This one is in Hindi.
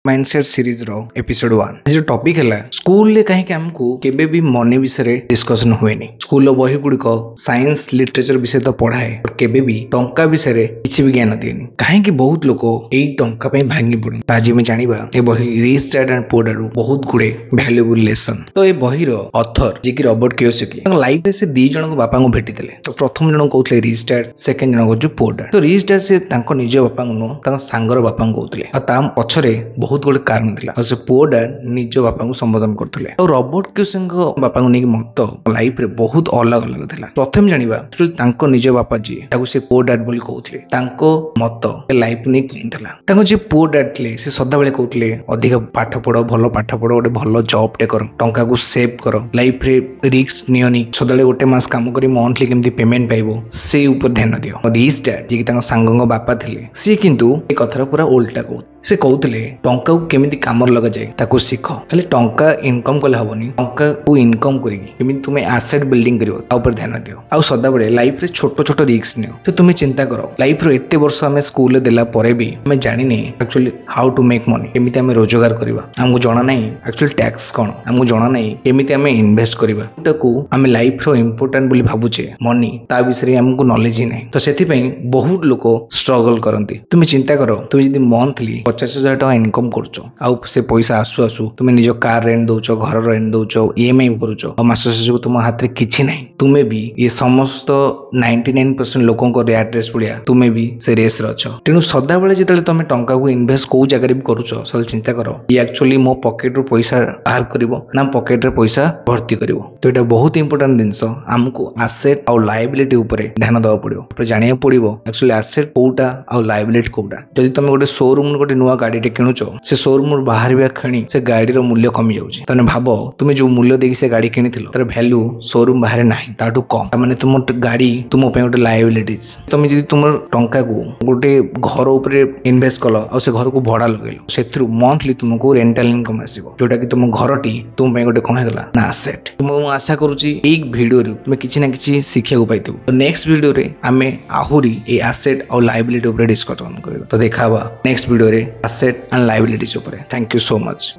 माइंडसेट सीरीज रो एपिसोड 1 जो टॉपिक है स्कूल ले कहीं हमको केबे भी मनी विषय डिस्कशन हुए नहीं। स्कूल बही गुड़िक साइंस लिटरेचर विषय तो पढ़ाए केबे भी टंका विषय किसी भी ज्ञान दिए कहीं बहुत लोग यही टंका भांगी पड़े। आज मैं जाना ये बही rich dad and poor dad बहुत गुड़े वैल्यूएबल लेसन। तो ये बहीर ऑथर जी की रॉबर्ट कियोसाकी लाइफ में से दी जन बापा को भेटी तो प्रथम जन कहते रिच डैड सेकेंड जन कहूँ पुअर डैड। तो रिच डैड से निज बापा नुह सांगर बापा कहते पछरे बहुत गुड़े कारण था से पुअर डैड निज बापा को संबोधन करते। और रॉबर्ट कियोसाकी बापा को लेकिन मत लाइफ रे बहुत अलग अलग था। प्रथम जाना निज बापा जी से पुअर डैड बोली कहते मत लाइफ नहीं कहीं जी पुअर डैड थे से सदाबले कहते अधिक पाठ पढ़ भल पाठ पढ़ गोटे भल जॉब टे कर टंका को सेव कर लाइफ रे रिस्क नियनी सदाबले गोटे मास काम कर मंथली केमती पेमेंट पाइबो से ऊपर ध्यान दियो। रिच डैड जी सांग बापा थे सी किंतु ए कथार पूरा उल्टा कहते से कहते टंका को केमिति काम लगा जाए ताको सीख खाली टंका इनकम कले हेनी टंका को इनकम करके तुम्हें एसेट बिल्डिंग कर ध्यान दियो। आ सदाबले लाइफ रे छोट छोट रिस्क नियो। तो तुम्हें चिंता कर लाइफ रो एते वर्ष आम स्कूल देला परे भी आम जानी actually how to make money केमिति आम रोजगार करवा आमको जना नहीं एक्चुअली टैक्स कौन आमको जना नहीं केमिति आम इन्वेस्ट करवा ताको आम लाइफ रो इंपोर्टेंट बोली भाबुचे मनी ता विषय आमको नॉलेज ही नहीं। तो सेथि बहुत लोग स्ट्रगल करती। तुम्हें चिंता कर तुम जब मंथली 50,000 टका इनकम करछो आ से पैसा आसु आसु तुम निज कार रेंट दौच घर रेंट दौच ईएमआई करुच और मास शेष तुम हाथ में किसी ना तुम्हें भी ये समस्त 99% लोकों को एड्रेस भलिया तुम्हें भी से रेस रे अच्छ। तेणु सदाबले जिते तुम टंका को इन्वेस्ट कौ जगह भी करुच सब चिंता कर ये एक्चुअली मो पॉकेट रू पैसा बाहर करिवो ना पॉकेट रे पैसा भर्ती करिवो। तो ये बहुत इंपोर्टेंट जिनस आमको एसेट और लायबिलिटी ऊपर ध्यान देवा पड़ो जानिया पड़ो एक्चुअली एसेट कोटा और लायबिलिटी कोटा। जदि तुम गोटे शोरूम गोटे नुआ गाड़ी किणुच से शोरूम बाहर क्षणी से गाड़ी मूल्य कमी जाऊँगी। तने भाव तुम्हें जो मूल्य देखी से गाड़ी किनी तार वैल्यू शोरूम बाहर ना ताठू कम माने तुम गाड़ी तुम गोटे लायबिलिटीज। तुम जब तुम टंका को गोटे घर उपर इन्वेस्ट कल और से घर को भड़ा लगेल से मंथली तुमको रेंटाल इनकम आसो जोटा कि तुम घरटी तुम गोटे कौन है ना एसेट। तुमको मुझे आशा करुच्ची भिडियो तुम किसी ना कि शिक्षा पाई। नेक्स्ट भिडियो आम आहरी एसेट और लायबिलिटी डिस्कसन कर। तो देखा next video asset and liabilities ऊपर। Thank you so much.